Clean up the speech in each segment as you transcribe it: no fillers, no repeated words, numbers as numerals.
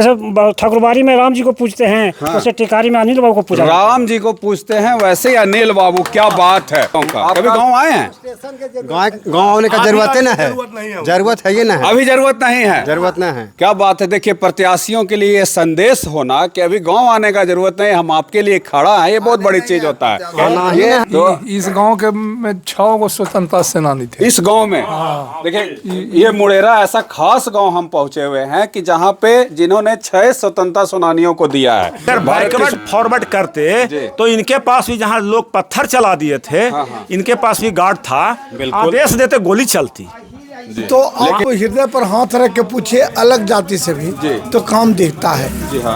जैसे ठाकुरबाड़ी में राम जी को पूजते हैं, हाँ। वैसे टिकारी में अनिल बाबू को पूजा। राम जी को पूजते हैं वैसे ही अनिल बाबू। क्या बात है। कभी गांव आए हैं? गांव आने का जरूरत है ना है, जरूरत है ये ना है, अभी जरूरत नहीं है, जरूरत नहीं है। क्या बात है। देखिए प्रत्याशियों के लिए ये संदेश होना कि अभी गांव आने का जरूरत नहीं, हम आपके लिए खड़ा है, ये बहुत बड़ी चीज होता है। ये तो इस गांव के में 6 गो स्वतंत्रता सेनानी थे इस गांव में। देखिए ये मुड़ेरा ऐसा खास गांव हम पहुंचे हुए हैं कि जहां पे जिन्होंने 6 स्वतंत्रता सेनानियों को दिया है। अगर बैकवर्ड फॉरवर्ड करते तो इनके पास भी जहां लोग पत्थर चला दिए थे, इनके पास भी गार्ड था, आदेश देते गोली चलती। तो आप हृदय पर हाथ रख के पूछे अलग जाति से भी तो काम दिखता है।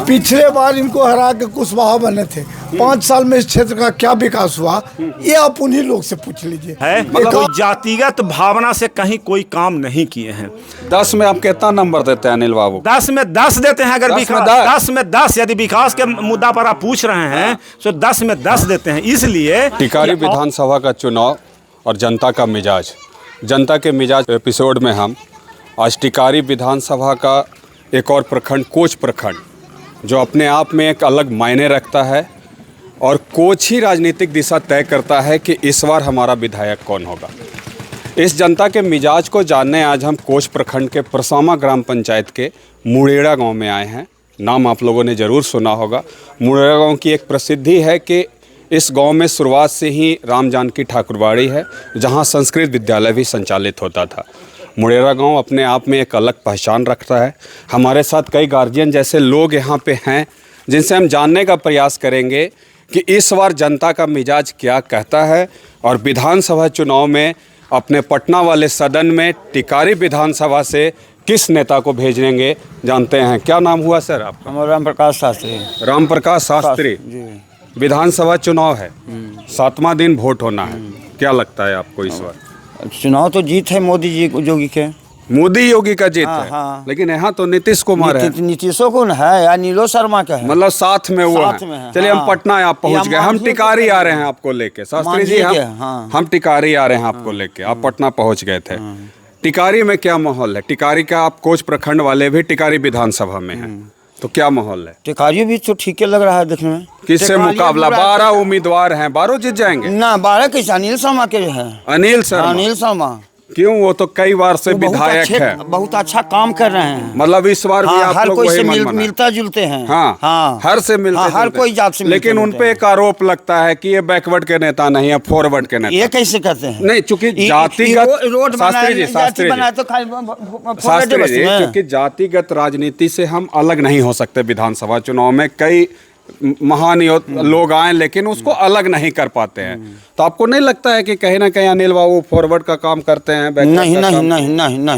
पिछले बार इनको हरा के कुशवाहा बने थे, 5 साल में इस क्षेत्र का क्या विकास हुआ ये आप उन्हीं लोग से पूछ लीजिए। मतलब जातिगत भावना से कहीं कोई काम नहीं किए हैं। 10 में आप कितना नंबर देते हैं अनिल बाबू? 10 में 10 देते हैं। अगर 10 में 10 यदि विकास के मुद्दा पर आप पूछ रहे हैं तो 10 में 10 देते हैं। इसलिए टिकारी विधानसभा का चुनाव और जनता का मिजाज, जनता के मिजाज एपिसोड में हम आज टिकारी विधानसभा का एक और प्रखंड, कोच प्रखंड, जो अपने आप में एक अलग मायने रखता है और कोच ही राजनीतिक दिशा तय करता है कि इस बार हमारा विधायक कौन होगा। इस जनता के मिजाज को जानने आज हम कोच प्रखंड के परसामा ग्राम पंचायत के मुड़ेरा गांव में आए हैं। नाम आप लोगों ने ज़रूर सुना होगा। मुड़ेरा गांव की एक प्रसिद्धि है कि इस गांव में शुरुआत से ही राम जानकी ठाकुरबाड़ी है, जहां संस्कृत विद्यालय भी संचालित होता था। मुड़ेरा गांव अपने आप में एक अलग पहचान रखता है। हमारे साथ कई गार्जियन जैसे लोग यहां पे हैं जिनसे हम जानने का प्रयास करेंगे कि इस बार जनता का मिजाज क्या कहता है और विधानसभा चुनाव में अपने पटना वाले सदन में टिकारी विधानसभा से किस नेता को भेजेंगे, जानते हैं। क्या नाम हुआ सर आपका? राम प्रकाश शास्त्री। राम प्रकाश शास्त्री। विधानसभा चुनाव है, 7वां दिन वोट होना है। क्या लगता है आपको इस बार? चुनाव तो जीत है मोदी जी योगी के। मोदी योगी का जीत है। हाँ। लेकिन यहाँ तो नीतीश कुमार है। नीतीशों को है या नीलो शर्मा का है, मतलब साथ में वो है। चलिए हम पटना आप पहुँच गए, हम टिकारी आ रहे हैं आपको लेके। शास्त्री जी हम टिकारी आ रहे हैं आपको लेके। आप पटना पहुँच गए थे। टिकारी में क्या माहौल है? टिकारी का आप कोच प्रखंड वाले भी टिकारी विधानसभा में हैं, तो क्या माहौल है? टिकारी भी तो ठीक लग रहा है देखने में। किससे मुकाबला? 12 उम्मीदवार हैं, 12 जीत जाएंगे ना? 12 कैसे? अनिल शर्मा के है। अनिल शर्मा क्यों? वो तो कई बार से विधायक है, बहुत अच्छा काम कर रहे हैं। मतलब इस बार भी आप हर लोग कोई वही से मिलता जुलते हैं। हाँ, हर से मिलते हर कोई जात से। लेकिन उनपे एक आरोप लगता है कि ये बैकवर्ड के नेता नहीं है, फॉरवर्ड के नेता। ये कैसे कहते हैं? नहीं, चूंकि जातिगत रोड शास्त्री जी, क्योंकि जातिगत राजनीति से हम अलग नहीं हो सकते। विधानसभा चुनाव में कई महान लोग आए लेकिन उसको अलग नहीं कर पाते हैं। तो आपको नहीं लगता है कि कहीं ना कहीं अनिल बाबू फॉरवर्ड का काम करते हैं? नहीं।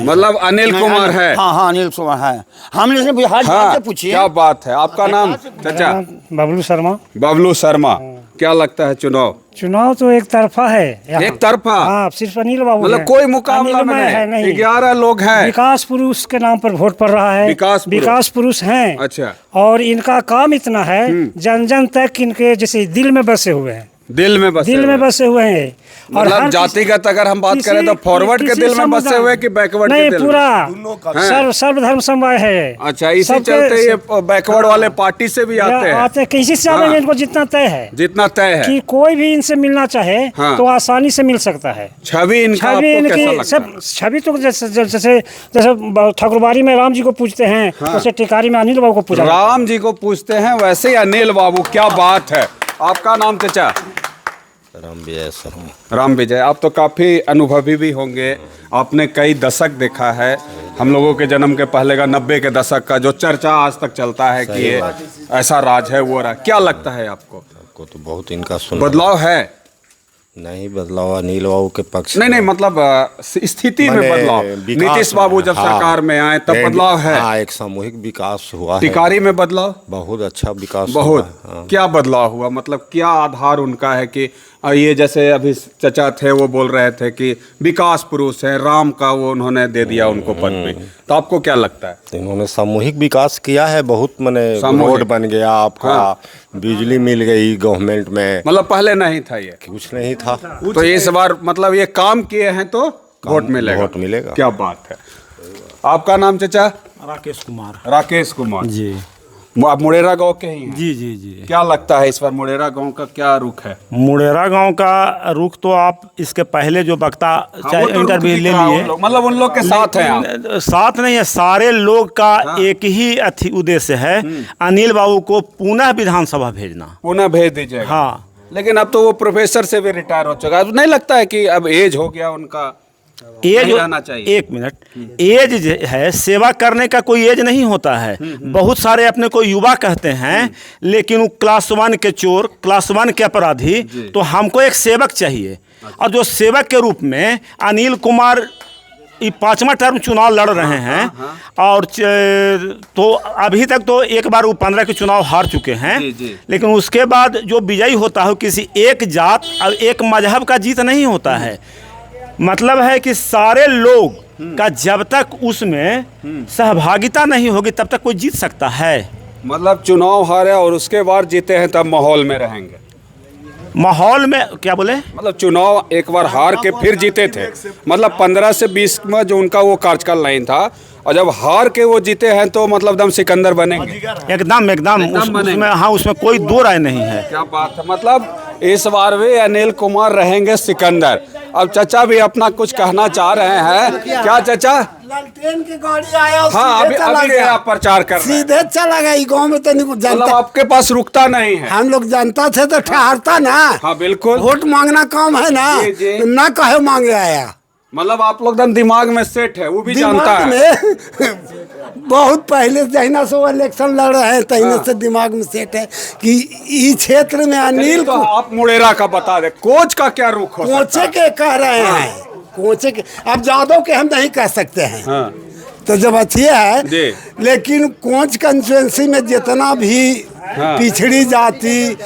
मतलब अनिल कुमार है। हाँ, अनिल कुमार है। हमने बिहार से पूछिए। क्या बात है। आपका नाम? चाचा बबलू शर्मा। बबलू शर्मा। क्या लगता है चुनाव तो एक तरफा है। एक तरफा? हाँ, सिर्फ अनिल बाबू, मतलब कोई मुकाबला में नहीं। 11 लोग हैं। विकास पुरुष के नाम पर वोट पड़ रहा है। विकास पुरुष हैं। अच्छा। और इनका काम इतना है, जन जन तक इनके जैसे दिल में बसे हुए हैं। दिल में बसे हुए हैं। और मतलब जातिगत अगर हम बात करें तो फॉरवर्ड के दिल में बसे हुए कि बैकवर्ड के दिल में? पूरा सर्वधर्म समवाय है। अच्छा, इसी चलते ये बैकवर्ड वाले पार्टी से भी आते हैं। किसी से आवेंगे, इनको जितना तय है कि कोई भी इनसे मिलना चाहे तो आसानी से मिल सकता है। छवि इनकी सब छवि तो जैसे ठाकुरबाड़ी में राम जी को पूजते हैं, वैसे टिकारी में अनिल बाबू को पूजा। राम जी को पूजते हैं वैसे ही अनिल बाबू। क्या बात है। आपका नाम चाचा? राम विजय। आप तो काफ़ी अनुभवी भी होंगे, आपने कई दशक देखा है। हम लोगों के जन्म के पहले का 90 के दशक का जो चर्चा आज तक चलता है कि ये ऐसा राज है वो रहा। क्या लगता है आपको? तो बहुत इनका बदलाव है? नहीं, बदलाव अनिल बाबू के पक्ष नहीं, मतलब स्थिति में बदलाव। नीतीश बाबू जब सरकार में आए तब बदलाव है। एक सामूहिक विकास हुआ। टिकारी में बदलाव बहुत अच्छा विकास बहुत क्या बदलाव हुआ? मतलब क्या आधार उनका है कि ये जैसे अभी चचा थे वो बोल रहे थे कि विकास पुरुष है, राम का वो उन्होंने दे दिया उनको पद पे। तो आपको क्या लगता है? इन्होंने सामूहिक विकास किया है बहुत। रोड बन गया आपका, बिजली मिल गई गवर्नमेंट में। मतलब पहले नहीं था, ये कुछ नहीं था। तो इस बार मतलब ये काम किए हैं तो वोट मिलेगा। वोट मिलेगा। क्या बात है। आपका नाम चाचा? राकेश कुमार। राकेश कुमार जी। आप मुड़ेरा गांव के ही हैं? जी जी जी। क्या लगता है इस बार मुड़ेरा गांव का क्या रुख है? मुड़ेरा गांव का रुख तो आप इसके पहले जो वक्ता चाहे वो तो इंटरव्यू रुख ले दिख रहा है लिए, उन लोग, मतलब उन लोग के साथ हैं आप? साथ नहीं है, सारे लोग का एक ही उद्देश्य है, अनिल बाबू को पुनः विधानसभा भेजना। पुनः भेज दीजिएगा। हाँ, लेकिन अब तो वो प्रोफेसर से भी रिटायर हो चुका है, अब नहीं लगता है कि अब एज हो गया उनका, एज नहीं रहना चाहिए? एक मिनट, एज है, सेवा करने का कोई एज नहीं होता है। बहुत सारे अपने को युवा कहते हैं, लेकिन वो क्लास 1 के चोर, क्लास 1 के अपराधी। तो हमको एक सेवक चाहिए, और जो सेवक के रूप में अनिल कुमार ये 5वां टर्म चुनाव लड़ रहे हैं, और तो अभी तक तो एक बार वो 15 के चुनाव हार चुके हैं। लेकिन उसके बाद जो विजयी होता है किसी एक जात और एक मजहब का जीत नहीं होता है। मतलब है कि सारे लोग का जब तक उसमें सहभागिता नहीं होगी तब तक कोई जीत सकता है। मतलब चुनाव हारे और उसके बाद जीते हैं तब माहौल में रहेंगे? माहौल में क्या बोले? मतलब चुनाव एक बार हार के फिर जीते थे, मतलब 15 से 20 में जो उनका वो कार्यकाल लाइन था, और जब हार के वो जीते हैं तो मतलब दम सिकंदर बनेंगे? एकदम एकदम उसमें, हाँ, उसमें कोई दो राय नहीं है। क्या बात है, मतलब इस बार वे अनिल कुमार रहेंगे सिकंदर। अब चाचा भी अपना कुछ कहना चाह रहे हैं, क्या चाचा? ट्रेन की गाड़ी आया, हाँ, अभी आप प्रचार कर रहे हैं, सीधे चला गया गाँव में। तो मतलब जनता आपके पास रुकता नहीं है? हम लोग जनता थे तो ठहरता ना। हाँ बिल्कुल, वोट मांगना काम है ना, जी। तो ना कहे मांगे आया। मतलब आप लोग एकदम दिमाग में सेट है, वो भी जानता दिमाग है। में बहुत पहले जहिना से वो इलेक्शन लड़ रहे हैं तहिना से दिमाग में सेट है कि इस क्षेत्र में अनिल तो आप मुड़ेरा का बता दे, कोच का क्या रुख हो सकता कोचे है? के कह रहे हैं, कोचे के। अब जादव के हम नहीं कह सकते हैं। हाँ। तो जब अच्छी जी। है, लेकिन कोच कंस्टिट्यूंसी में जितना भी पिछड़ी जाति,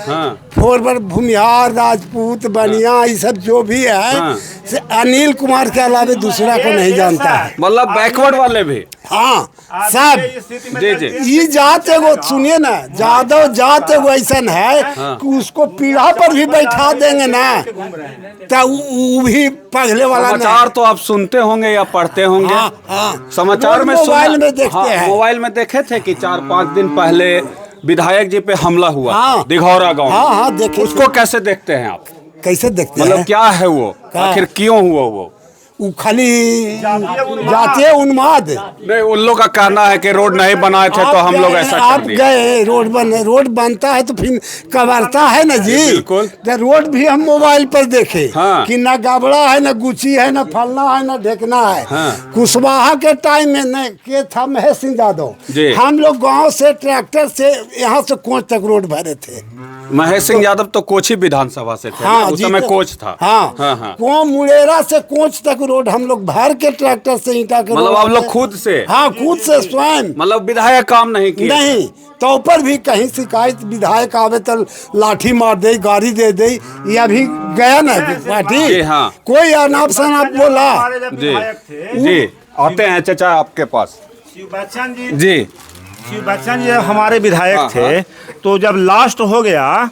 फॉरवर्ड, भूमिहार, राजपूत, बनिया, ये सब जो भी है, से अनिल कुमार के अलावा दूसरा को नहीं जानता है। मतलब बैकवर्ड वाले भी? हाँ, सब। जी जी। ये जात एगो सुनिए ना, जादव जात एगो ऐसा है कि उसको पीढ़ा पर भी बैठा देंगे ना तो वो भी पगले वाला समाचार तो आप सुनते होंगे या पढ़ते होंगे? हाँ। समाचार में मोबाइल में देखते हैं। मोबाइल में देखे थे कि 4-5 दिन पहले विधायक जी पे हमला हुआ, हाँ। दिघौरा गांव। हाँ, देखे। उसको कैसे देखते हैं आप? कैसे देखते हैं? मतलब क्या है वो, आखिर क्यों हुआ वो? वो खाली जातीय उन्माद। नहीं, उन लोग का कहना है कि रोड नहीं बनाए थे तो हम लोग ऐसा आप कर दिए। गए, रोड बनता है तो फिर कबरता है ना जी। बिल्कुल। तो रोड भी हम मोबाइल पर देखे हाँ। कि ना गाबड़ा है, ना गुची है, ना फलना है, ना ढेकना है। हाँ। कुशवाहा के टाइम में न के था महेश सिंह यादव, जी। हम लोग गांव से ट्रैक्टर से यहाँ से कोच तक रोड भरे थे। महेश सिंह यादव तो कोची विधानसभा से थे, हाँ, उस समय कोच था। हाँ, हाँ। को मुड़ेरा से कोच तक रोड हम लोग भर के ट्रैक्टर से ईंटा के मतलब रोड आप लोग पे- खुद से? हाँ, खुद से स्वयं। मतलब विधायक काम नहीं किए? नहीं, तो ऊपर भी कहीं शिकायत विधायक आवे तो लाठी मार दे, गाड़ी दे दे। ये अभी गया ना पार्टी, जी, हाँ। कोई अनाप शनाप बोला। जी जी। आते हैं चाचा आपके पास। शिव बच्चन जी, जी शिव बच्चन जी हमारे विधायक हाँ, थे। तो जब लास्ट हो गया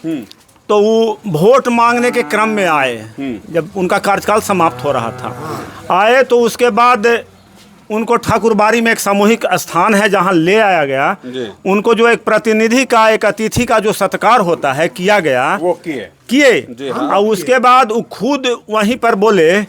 तो वो वोट मांगने के क्रम में आए, जब उनका कार्यकाल समाप्त हो रहा था, आए तो उसके बाद उनको ठाकुरबाड़ी में एक सामूहिक स्थान है जहां ले आया गया। उनको जो एक प्रतिनिधि का, एक अतिथि का जो सत्कार होता है किया गया, वो किए। हाँ। और उसके बाद वो खुद वहीं पर बोले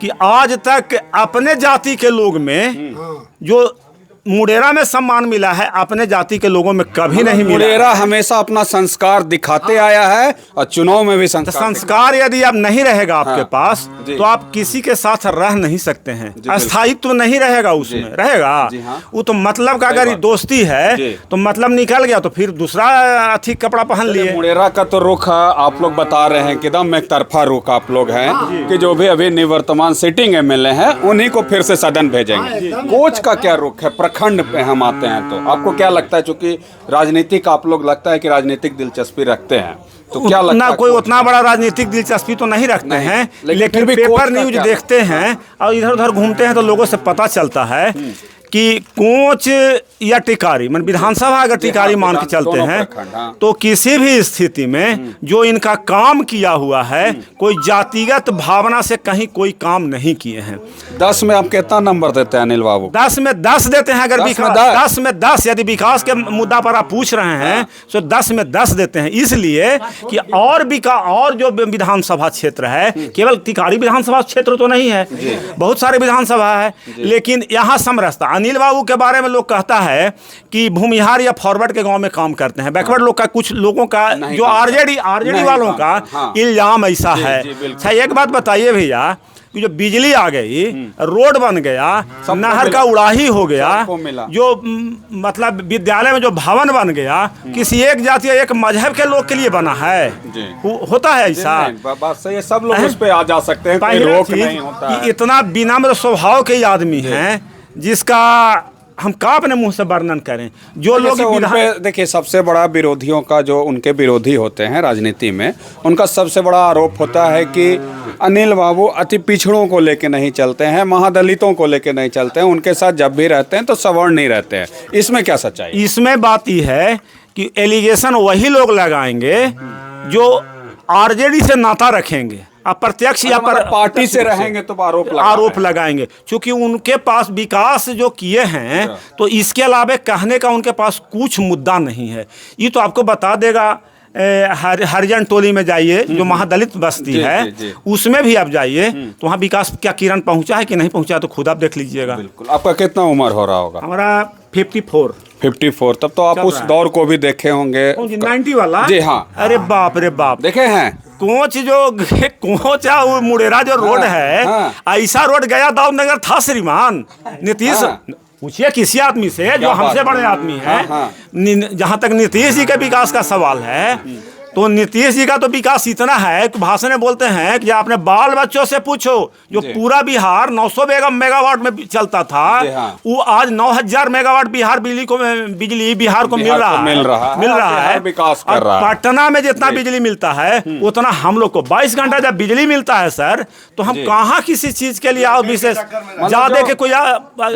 कि आज तक अपने जाति के लोग में जो मुड़ेरा में सम्मान मिला है, अपने जाति के लोगों में कभी नहीं मिला। मुड़ेरा हमेशा अपना संस्कार दिखाते आया है और चुनाव में भी संस्कार यदि अब नहीं रहेगा आपके पास तो आप किसी के साथ रह नहीं सकते हैं। अस्थायित्व तो नहीं रहेगा उसमें, रहेगा वो तो मतलब का अगर दोस्ती है तो मतलब निकल गया तो फिर दूसरा अथी कपड़ा पहन लिए। मुड़ेरा का तो रुख आप लोग बता रहे हैं कि एकदम एक तरफा रुख आप लोग हैं कि जो भी अभी निवर्तमान सिटिंग एमएलए हैं उन्हीं को फिर से सदन भेजेंगे। कोच का क्या रुख है? प्रखंड पे हम आते हैं तो आपको क्या लगता है, चूंकि राजनीतिक आप लोग लगता है कि राजनीतिक दिलचस्पी रखते हैं, तो क्या लगता ना है कोई उतना बड़ा राजनीतिक दिलचस्पी तो नहीं रखते नहीं, हैं, लेकिन फिर भी पेपर कोच का न्यूज क्या? देखते हैं और इधर उधर घूमते हैं तो लोगों से पता चलता है कि कोच या टिकारी मतलब विधानसभा अगर टिकारी मान के चलते दोनों हैं प्रखंड, हाँ। तो किसी भी स्थिति में जो इनका काम किया हुआ है कोई जातिगत भावना से कहीं कोई काम नहीं किए हैं। 10 में आप कितना नंबर देते हैं अनिल बाबू? 10 में 10 देते हैं। अगर 10 में 10 में 10 यदि विकास के मुद्दा पर आप पूछ रहे हैं तो 10 में 10 देते हैं, इसलिए कि और जो विधानसभा क्षेत्र है केवल टिकारी विधानसभा क्षेत्र तो नहीं है, बहुत सारे विधानसभा है, लेकिन यहाँ समरसता अनिल बाबू के बारे में लोग कहता है कि भूमिहार या फॉरवर्ड के गांव में काम करते हैं। बैकवर्ड लोग का कुछ लोगों का जो आरजेडी वालों का इल्जाम ऐसा है। अच्छा एक बात बताइए भैया कि जो बिजली आ गई, रोड बन गया, नहर का उड़ाही हो गया, जो मतलब विद्यालय में जो भवन बन गया, किसी एक जाति या एक मजहब के लोग के लिए बना है? होता है ऐसा? बात सही है, सब लोग उस पे आ जा सकते हैं, कोई रोक नहीं होता है। इतना विनम्र स्वभाव के आदमी हैं जिसका हम का अपने मुंह से वर्णन करें। जो लोग देखिए सबसे बड़ा विरोधियों का जो उनके विरोधी होते हैं राजनीति में, उनका सबसे बड़ा आरोप होता है कि अनिल बाबू अति पिछड़ों को लेके नहीं चलते हैं, महादलितों को लेके नहीं चलते हैं, उनके साथ जब भी रहते हैं तो सवर्ण नहीं रहते हैं। इसमें क्या सच्चाई? इसमें बात यह है कि एलिगेशन वही लोग लगाएंगे जो आरजेडी से नाता रखेंगे, अप्रत्यक्ष या पार्टी से रहेंगे तो आरोप लगाएंगे, क्योंकि उनके पास विकास जो किए हैं तो इसके अलावा कहने का उनके पास कुछ मुद्दा नहीं है। ये तो आपको बता देगा हरिजन टोली में जाइए जो महादलित बस्ती है, उसमें भी आप जाइए तो वहाँ विकास क्या किरण पहुँचा है कि नहीं पहुँचा तो खुद आप देख लीजिएगा। बिल्कुल। आपका कितना उम्र हो रहा होगा? हमारा 54। तब तो आप उस दौर को भी देखे होंगे। 90 वाला? जी हाँ। अरे बाप रे बाप, देखे हैं? कोच है वो मुड़ेरा जो रोड है, ऐसा रोड गया दाऊदनगर था श्रीमान नीतीश। पूछिए किसी आदमी से जो हमसे बड़े आदमी है। जहाँ तक नीतीश जी के विकास का सवाल है तो नीतीश जी का तो विकास इतना है कि भाषण में बोलते हैं कि अपने बाल बच्चों से पूछो, जो पूरा बिहार 900 मेगावाट में चलता था वो आज 9000 मेगावाट बिजली बिहार को मिल रहा है, विकास कर रहा है। पटना में जितना बिजली मिलता है उतना हम लोग को 22 घंटा जब बिजली मिलता है सर, तो हम कहाँ किसी चीज के लिए विशेष ज्यादा के कोई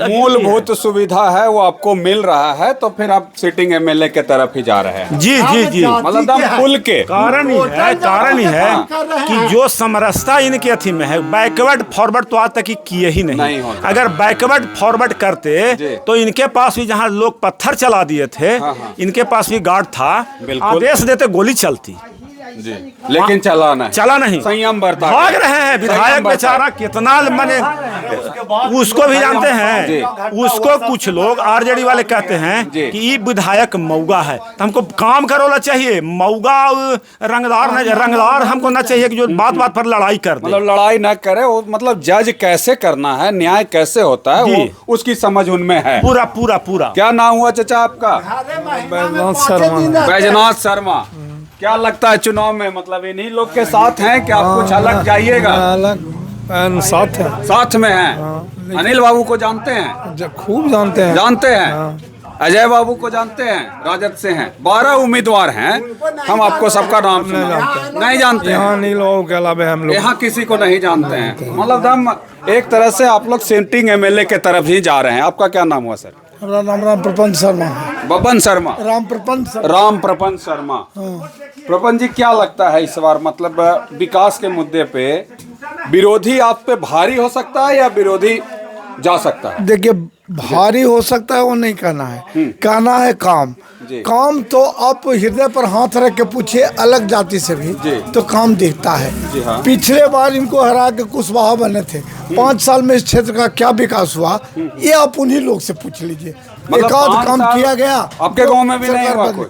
मूलभूत सुविधा है वो आपको मिल रहा है, तो फिर आप सिटिंग एमएलए के तरफ ही जा रहे हैं। जी जी जी, मतलब कारण ही है कि जो समरसता इनके अथी में है, बैकवर्ड फॉरवर्ड तो आज तक किए ही नहीं। अगर बैकवर्ड फॉरवर्ड करते तो इनके पास भी जहां लोग पत्थर चला दिए थे, इनके पास भी गार्ड था, आदेश देते गोली चलती जी, लेकिन चला नहीं, संयम बरता, भाग रहे हैं। विधायक बेचारा कितना माने उसको भी जानते हैं, उसको कुछ लोग आरजेडी वाले कहते हैं कि ये विधायक मऊगा है, तो हमको काम करोला चाहिए। मऊगा रंगदार हमको ना चाहिए कि जो बात पर लड़ाई कर दे, मतलब लड़ाई ना करे वो, मतलब जज कैसे करना है, न्याय कैसे होता है वो उसकी समझ उनमें है पूरा। क्या नाम हुआ चाचा आपका? बैजनाथ शर्मा। क्या लगता है चुनाव में, मतलब इन्हीं लोग के साथ हैं कि आप कुछ अलग जाइएगा? साथ में हैं। अनिल बाबू को जानते हैं? खूब जानते हैं। अजय बाबू को जानते हैं? राजद से हैं। 12 उम्मीदवार हैं, हम आपको सबका नाम नहीं जानते हैं। अनिल बाबू के अलावा हम लोग यहाँ किसी को नहीं जानते हैं। मतलब हम एक तरह से आप लोग सेंटिंग एमएलए के तरफ ही जा रहे हैं। आपका क्या नाम हुआ सर? हमारा नाम राम प्रपंच शर्मा। बबन शर्मा? राम प्रपंच शर्मा। प्रपंच जी, क्या लगता है इस बार, मतलब विकास के मुद्दे पे विरोधी आप पे भारी हो सकता है या विरोधी जा सकता है? देखिए, भारी हो सकता है वो नहीं कहना है, कहना है काम तो आप हृदय पर हाथ रख के पूछिए अलग जाति से भी तो काम दिखता है। हाँ। पिछले बार इनको हरा के कुशवाहा बने थे, 5 साल में इस क्षेत्र का क्या विकास हुआ ये आप उन्हीं लोग से पूछ लीजिए। मतलब एक आध काम किया गया आपके गांव में भी नहीं हुआ कुछ?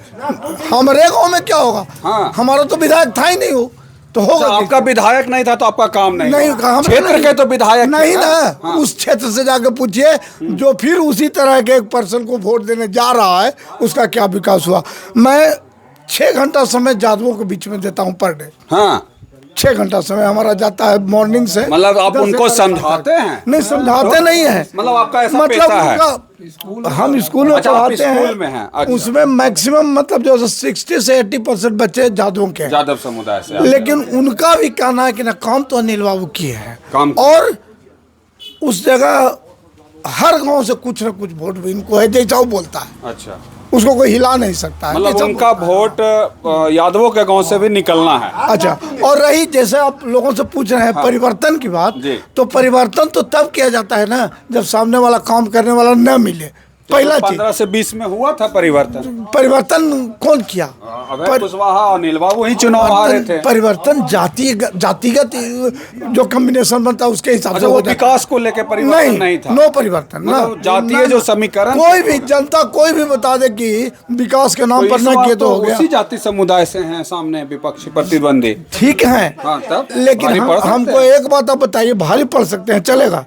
हमारे गांव में क्या होगा? हाँ। हमारा तो विधायक था ही नहीं, हो तो होगा। आपका विधायक नहीं था तो आपका काम नहीं क्षेत्र के तो विधायक नहीं ना। हाँ। उस क्षेत्र से जाकर पूछिए जो फिर उसी तरह के एक पर्सन को वोट देने जा रहा है उसका क्या विकास हुआ। मैं 6 घंटा समय जादवों के बीच में देता हूँ पर डे। हाँ। 6 घंटा समय हमारा जाता है मॉर्निंग से। मतलब आप 10 से उनको 11 समझाते हैं? नहीं, समझाते नहीं है। मतलब आपका ऐसा पेशा है? हम स्कूल में अच्छा, आप पढ़ाते स्कूल हैं। में हैं, अच्छा। उसमें मैक्सिमम मतलब जो 60 से 80% बच्चे जादवों के हैं। यादव समुदाय से आते हैं। लेकिन उनका भी कहना है कि ना काम तो अनिल बाबू किए हैं, काम किए। और उस जगह हर गांव से कुछ न कुछ वोट भी इनको है, जैसा वो बोलता है अच्छा, उसको कोई हिला नहीं सकता है। मतलब जैसा उनका बोलता है। वोट यादवों के गांव से भी निकलना है। अच्छा, और रही जैसे आप लोगों से पूछ रहे हैं परिवर्तन की बात, जी। तो परिवर्तन तो तब किया जाता है ना जब सामने वाला काम करने वाला न मिले। पहला चीज 15 से 20 में हुआ था परिवर्तन। परिवर्तन कौन किया? अभय कुशवाहा और अनिल बाबू ही चुनाव हारे थे। परिवर्तन जातिगत जो कॉम्बिनेशन बनता है उसके हिसाब से अच्छा, वो हो जाता है। विकास को लेकर परिवर्तन नहीं था। नो परिवर्तन ना, मतलब जातीय ना, जो ना। समीकरण कोई भी जनता कोई भी बता दे कि विकास के नाम तो पर इस ना बार किए तो हो गया। उसी जाति समुदाय से हैं सामने विपक्षी प्रतिद्वंदी। ठीक है, हाँ, तब लेकिन भारी पड़ सकते हमको हैं। एक बात आप बताइए, भारी पड़ सकते हैं चलेगा।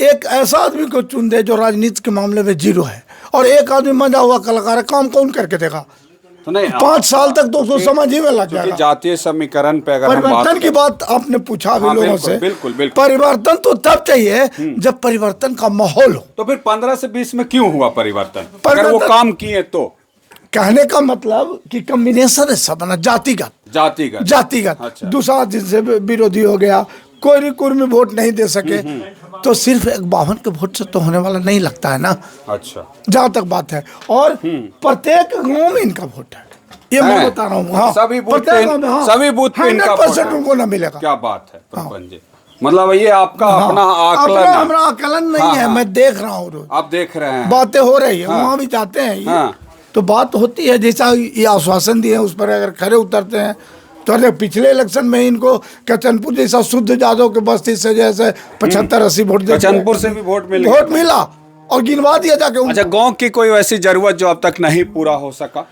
एक ऐसा आदमी को चुन दे जो राजनीति के मामले में जीरो है, और एक आदमी मजा हुआ कलाकार है, काम कौन करके देगा? तो नहीं, 5 साल तक तो उसको समझ ही में लग क्योंकि जाएगा। जातीय समीकरण पे अगर हम बात परिवर्तन की करें- बात आपने पूछा अभी हाँ, लोगों बिल्कुल, से। बिल्कुल, बिल्कुल। परिवर्तन तो तब चाहिए जब परिवर्तन का माहौल हो। तो फिर 15 से 20 में क्यों हुआ परिवर्तन? अगर परिवर्तन- वो काम किए तो कहने का मतलब कि कॉम्बिनेशन है सब ना, जातिगत जातिगत। अच्छा। दूसरा जिनसे विरोधी हो गया, कोई कुर्मी वोट नहीं दे सके, तो सिर्फ 51 के वोट से तो होने वाला नहीं लगता है ना, अच्छा, जहाँ तक बात है। और प्रत्येक गांव में इनका वोट है, ये मैं है? बता रहा हूँ। हाँ, सभी बूथ प्रत्येक पे- गांव में, हाँ, सभी बूथ पे इनका 100% वोट है। उनको ना मिलेगा। क्या बात है प्रपंच जी, मतलब ये आपका अपना हाँ, आकलन अपना है। हमारा आकलन नहीं हाँ, है, हाँ। मैं देख रहा हूँ रोज आप देख रहे हैं बातें हो रही है, हाँ। वहाँ भी जाते हैं ये। हाँ। तो बात होती है, जैसा ये आश्वासन दिए उस पर अगर खरे उतरते हैं तो। अरे पिछले इलेक्शन में इनको कचनपुर जैसा शुद्ध जादव के बस्ती से जैसे 75-80 वोट दे कचनपुर से भी वोट मिल वोट मिला और गिनवा दिया जाके उनको। अच्छा, गांव की कोई वैसी जरूरत जो अब तक नहीं पूरा हो सका?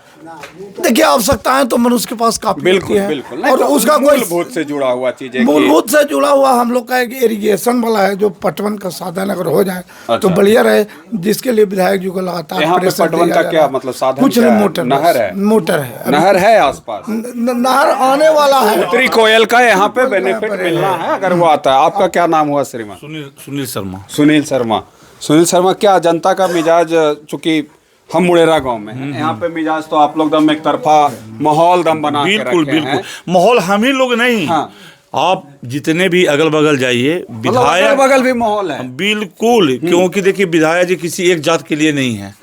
देखिए, आवश्यकताएं तो मनुष्य के पास काफी होती बिल्कुल है, बिल्कुल, नहीं और तो उसका कोई मूलभूत से जुड़ा हुआ चीज है कि- मूलभूत से जुड़ा हुआ हम लोग का एक इरिगेशन वाला है, जो पटवन का साधन अगर हो जाए तो अच्छा। बढ़िया रहे, जिसके लिए विधायक जी को लगातार यहाँ पे प्रेशर पटवन दिया का जा क्या रहा है। मतलब साधन कुछ क्या नहीं, है? मोटर नहर है? मोटर है, नहर है आसपास? नहर आने वाला है। उत्तरी कोयल का यहाँ पे बेनिफिट मिलना है अगर वो आता है। आपका क्या नाम हुआ श्रीमान? सुनील शर्मा। सुनील शर्मा। सुनील शर्मा, क्या जनता का मिजाज, चूंकि हम मुड़ेरा गांव में हैं, यहाँ पे मिजाज तो आप लोग दम एक तरफा माहौल दम बना के बिल्कुल रखे हैं। बिल्कुल, माहौल हम ही लोग नहीं, हाँ। आप जितने भी अगल बगल जाइए, मतलब विधायक बगल भी माहौल है। बिल्कुल, क्योंकि देखिए विधायक जी किसी एक जात के लिए नहीं है,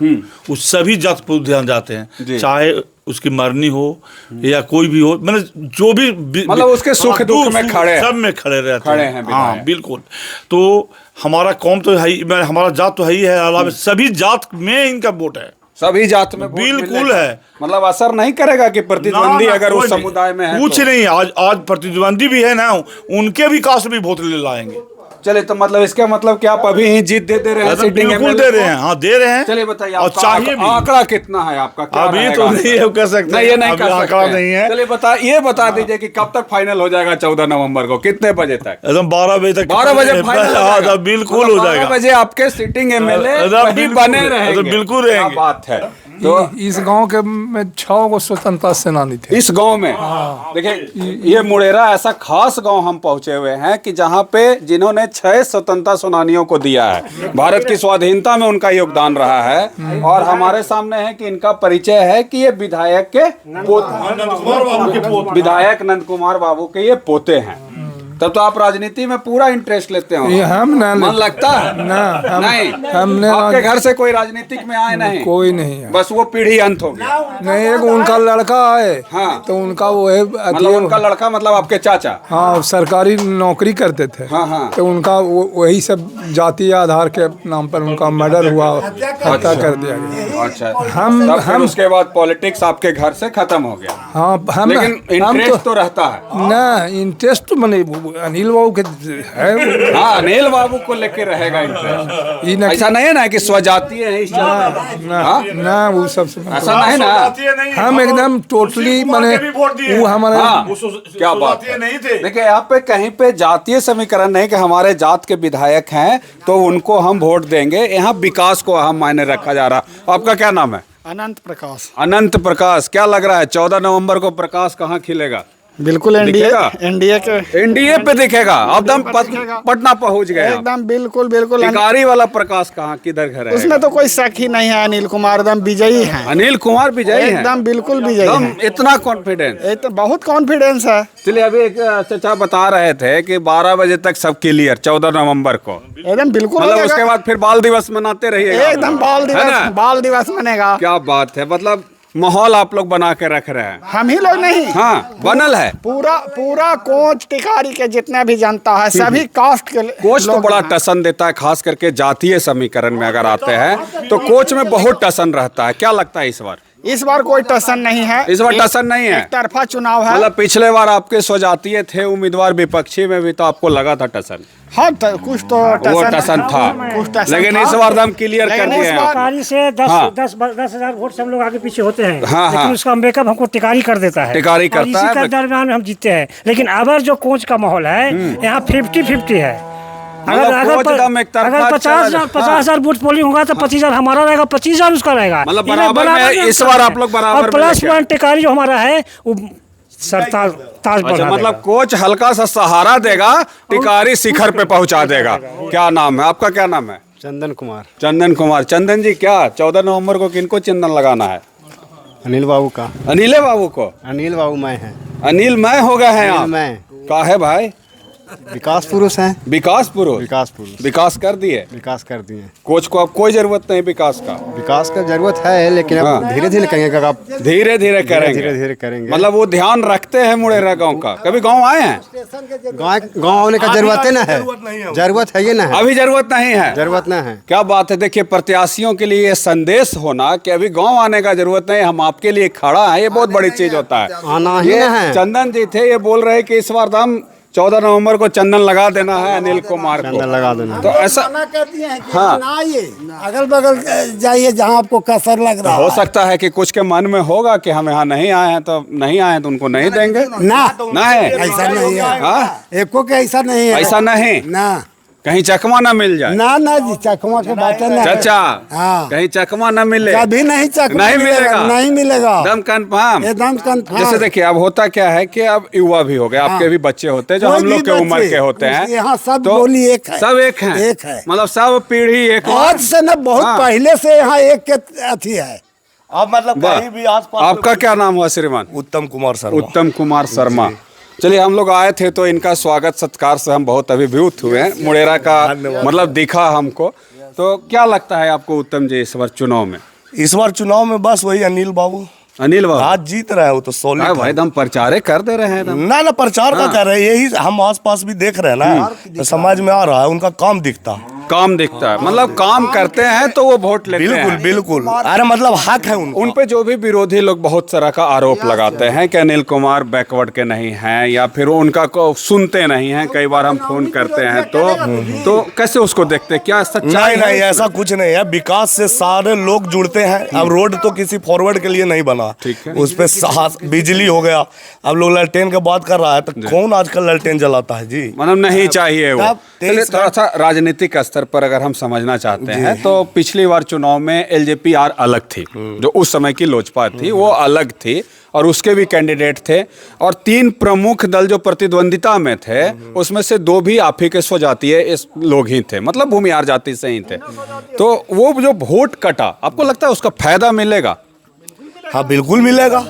वो सभी जात पर ध्यान जाते जी। हैं, चाहे उसकी मरनी हो या कोई भी हो, मतलब जो भी मतलब उसके सुख दुख में खड़े हैं। सब में खड़े रहते खड़े हैं हाँ विधायक। बिल्कुल। तो हमारा कौम तो है ही, हमारा जात तो है ही है, अलावा सभी जात में इनका वोट है, सभी जात में वोट बिल्कुल मिलेगा। है। मतलब असर नहीं करेगा कि प्रतिद्वंदी ना, अगर उस कोई नहीं। समुदाय में है कुछ तो? नहीं, आज प्रतिद्वंदी भी है ना, उनके भी कास्ट भी वोट ले लाएंगे। चले, तो मतलब इसका मतलब क्या आप अभी ही जीत दे रहे हैं सीटिंग बिल्कुल MLA दे रहे को? हैं, हाँ दे रहे हैं। चलिए बताइए, और आपका चाहिए भी। आंकड़ा कितना है आपका? क्या अभी रहेगा तो आंकड़ा? नहीं है, कह सकते नहीं, ये नहीं अभी कर आंकड़ा सकते नहीं है। चलिए ये बता दीजिए कि कब तक फाइनल हो जाएगा 14 नवंबर को, कितने बजे तक? एकदम 12 बजे तक। 12 बजे फाइनल हो हाँ, जाएगा? तो बिल्कुल मतलब हो जाएगा। 12 बजे आपके सिटिंग MLA एकदम वही बिल्कुल, बने एकदम रहेंगे। बिल्कुल रहेंगे। क्या बात है। तो इस गांव के में 6 गो स्वतंत्रता सेनानी थे। इस गांव में देखिए, ये मुड़ेरा ऐसा खास गांव हम पहुंचे हुए हैं कि जहां पे जिन्होंने 6 स्वतंत्रता सेनानियों को दिया है, भारत की स्वाधीनता में उनका योगदान रहा है। और हमारे सामने है कि इनका परिचय है कि ये विधायक के विधायक नंद कुमार बाबू के ये पोते हैं। तब तो आप राजनीति में पूरा इंटरेस्ट लेते हो? ये हम ना मन लगता है? ना, नहीं, हमने आपके घर से कोई राजनीतिक में आए नहीं? कोई नहीं है। बस वो पीढ़ी अंत हो गया। नहीं, एक उनका लड़का है, हाँ। तो उनका वो है मतलब उनका लड़का, मतलब आपके चाचा? हाँ, सरकारी नौकरी करते थे। हाँ, हाँ। तो उनका वही सब जातीय आधार के नाम पर उनका मर्डर हुआ, हत्या कर दिया गया। अच्छा, हम फिर उसके बाद पॉलिटिक्स आपके घर से खत्म हो गया। हाँ, हम लेकिन इंटरेस्ट तो रहता है ना, इंटरेस्ट तो मैंने अनिल बाबू के है वो। हाँ, अनिल बाबू को लेके रहेगा इंटरेस्ट। ये ना ऐसा नहीं है ना कि स्वजातीय है इस जात में? हाँ? ना वो सबसे ऐसा नहीं ना। हम एकदम टोटली मैंने वो हमारे हाँ, क्या बात है। देखिए, यहाँ पे कहीं पे जातीय समीकरण नहीं कि हमारे जात के विधायक हैं तो उनको हम वोट देंगे। यहाँ विकास को अहम मायने रखा जा रहा। आपका क्या नाम है? अनंत प्रकाश। अनंत प्रकाश। क्या लग रहा है 14 नवंबर को प्रकाश कहाँ खिलेगा? बिल्कुल एनडीए दिखेगा? एनडीए के एनडीए पे दिखेगा। अब हम पटना पहुंच गए। एकदम बिल्कुल बिल्कुल टिकारी वाला प्रकाश कहाँ किधर घर है? उसमें तो कोई शक ही नहीं है, अनिल कुमार एकदम विजयी हैं। अनिल कुमार विजयी हैं? एकदम बिल्कुल विजयी एकदम हैं। इतना कॉन्फिडेंस? ये तो बहुत कॉन्फिडेंस है। चलिए, अभी एक चाचा बता रहे थे कि 12 बजे तक सब क्लियर 14 नवंबर को, एकदम बिल्कुल हो मतलब जाएगा। उसके बाद फिर बाल दिवस मनाते रहिएगा? एकदम है ना? बाल दिवस मनेगा। क्या बात है, मतलब माहौल आप लोग बना के रख रहे हैं। हम ही लोग नहीं, हाँ, बनल है पूरा कोच टिकारी के जितना भी जनता है, सभी कास्ट के कोच तो लोग बड़ा हैं। टसन देता है, खास करके जातीय समीकरण में अगर आते हैं तो कोच में बहुत टसन रहता है। क्या लगता है इस बार कोई टसन नहीं है। इस बार टसन नहीं है? एक तरफा चुनाव है। मतलब पिछले बार आपके स्वजातीय थे उम्मीदवार, विपक्षी में भी तो आपको लगा था टसन। हाँ, कुछ तो वो टसन था, कुछ टसन लेकिन था। इस बार हम क्लियर कर लेकिन दिए इस हैं। बार टिकारी से 10 हाँ। 10,000 वोट से हम लोग आगे पीछे होते हैं। हाँ, लेकिन हाँ। उसका मेकअप हमको टिकारी कर देता है। टिकारी और करता इसी है। के दरमियान में हम जीतते हैं। लेकिन अगर जो कोच का माहौल है, यहाँ 50-50 है। मतलब कोच दम एक तरफा अगर चला 50,000 वोट पोलिंग होगा तो 25,000 हमारा रहेगा, 25,000 उसका रहेगा। मतलब ये बराबर में इस बार आप लोग बराबर और में प्लस लेके पॉइंट टिकारी जो हमारा है वो सरताज ताज अच्छा, बढ़ा मतलब देगा। कोच हल्का सा सहारा देगा, टिकारी शिखर पे पहुंचा देगा। क्या नाम है आपका? क्या नाम है? चंदन कुमार। चंदन कुमार। चंदन जी, क्या 14 नवंबर को किनको चंदन लगाना है? अनिल बाबू का। अनिले बाबू को? अनिल बाबू मैं हैं। अनिल मैं हो गए हैं आप? मैं का है भाई? विकास पुरुष हैं। विकास पुरुष? विकास पुरुष। विकास कर दिए? विकास कर दिए। कोच को अब कोई जरूरत नहीं विकास का? विकास का जरूरत है, लेकिन अब हाँ। धीरे धीरे करेंगे। आप धीरे धीरे करेंगे? धीरे धीरे करेंगे। मतलब वो ध्यान रखते हैं मुड़ेरा गांव का? कभी गांव आए हैं? गाँव आने का जरूरत है ना है, जरूरत है ये ना है, अभी जरूरत नहीं है? जरूरत ना है। क्या बात है। देखिए, प्रत्याशियों के लिए ये संदेश होना कि अभी गांव आने का जरूरत नहीं, हम आपके लिए खड़ा है, ये बहुत बड़ी चीज होता है। आना ही ये ना है। चंदन जी थे, ये बोल रहे हैं कि इस बार हम 14 नवंबर को चंदन लगा देना है अनिल कुमार को। चंदन लगा देना। तो ऐसा कहती हैं कि हाँ। ना आइए, अगल बगल जाइए जहाँ आपको कसर लग रहा हो सकता है कि कुछ के मन में होगा कि हम यहाँ नहीं आए हैं तो नहीं आए तो उनको नहीं देंगे। ना ना है? ऐसा नहीं है। हाँ? एको के ऐसा नहीं है। ऐसा नहीं? ना कहीं चकमा ना मिल जाए? ना ना जी, चकमा के बात है ना। चाचा, हाँ। कहीं चकमा ना मिले? कभी नहीं चकमा नहीं मिलेगा? नहीं मिलेगा। एकदम कंफर्म? एकदम कंफर्म। जैसे देखिए, अब होता क्या है कि अब युवा भी हो गए, आपके भी बच्चे होते हैं जो कोई हम लोग भी के उम्र बच्चे, के होते हैं। यहाँ सब तो बोली एक है। सब एक है? एक है। मतलब सब पीढ़ी एक। आज से न बहुत हाँ। पहले से यहाँ एक के अथी है। अब मतलब वाह। कहीं भी आसपास आपका क्या नाम हुआ श्रीमान? उत्तम कुमार शर्मा। उत्तम कुमार शर्मा। चलिए, हम लोग आए थे तो इनका स्वागत सत्कार से हम बहुत अभिभूत हुए हैं। मुड़ेरा का मतलब दिखा हमको। तो क्या लगता है आपको उत्तम जी इस बार चुनाव में? इस बार चुनाव में बस वही अनिल बाबू। अनिल बाबू आज जीत रहे हैं, वो तो सॉलिड भाई एकदम प्रचारे कर दे रहे हैं एकदम। ना प्रचार का कर रहे हैं, यही हम आसपास भी देख रहे हैं ना, तो समाज में आ रहा है, उनका काम दिखता। काम दिखता है, मतलब काम करते हैं तो वो वोट लेते बिल्कुल हैं। बिल्कुल। अरे मतलब हक है उनका। उन पे जो भी विरोधी लोग बहुत तरह का आरोप लगाते हैं कि अनिल कुमार बैकवर्ड के नहीं हैं, या फिर वो उनका को सुनते नहीं हैं। कई बार हम फोन करते हैं तो कैसे उसको देखते हैं? क्या सच्चाई? नहीं ऐसा कुछ नहीं है। विकास से सारे लोग जुड़ते हैं। अब रोड तो किसी फॉरवर्ड के लिए नहीं बना, ठीक है। उस पे बिजली हो गया। अब लोग ललटेन की बात कर रहा है, तो कौन आजकल ललटेन जलाता है जी? मतलब नहीं चाहिए वो। तब चलिए, थोड़ा सा राजनीतिक स्तर पर अगर हम समझना चाहते हैं तो पिछली बार चुनाव में एलजेपीआर अलग थी, जो उस समय की लोजपा थी वो अलग थी, और उसके भी कैंडिडेट थे, और 3 प्रमुख दल जो प्रतिद्वंदिता में थे उसमें से 2 भी आप ही के स्वजातीय इस लोग ही थे, मतलब भूमिहार जाति से ही थे। तो वो जो वोट कटा, आपको लगता है उसका फायदा मिलेगा? हाँ बिल्कुल मिलेगा,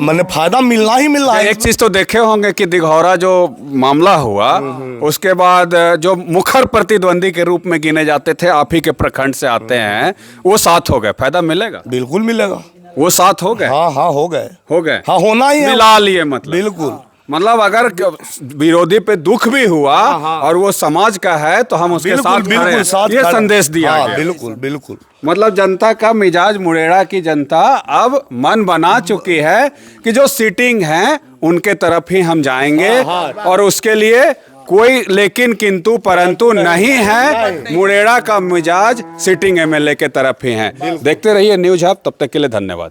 मैंने फायदा मिलना ही मिलना है। एक चीज तो देखे होंगे कि दिघौरा जो मामला हुआ उसके बाद जो मुखर प्रतिद्वंदी के रूप में गिने जाते थे, आप ही के प्रखंड से आते हैं, वो 7 हो गए। फायदा मिलेगा? बिल्कुल मिलेगा। वो 7 हो गए? हाँ हो गए। हाँ, होना ही है। मिला लिए मतलब? बिल्कुल। मतलब अगर विरोधी पे दुख भी हुआ और वो समाज का है तो हम उसके साथ खड़े हैं, ये संदेश दिया गया। बिल्कुल बिल्कुल। मतलब जनता का मिजाज, मुड़ेरा की जनता अब मन बना चुकी है कि जो सीटिंग है उनके तरफ ही हम जाएंगे, और उसके लिए कोई लेकिन किंतु परंतु नहीं है। मुड़ेरा का मिजाज सिटिंग एमएलए के तरफ ही है। देखते रहिए न्यूज़ हब, तब तक के लिए धन्यवाद।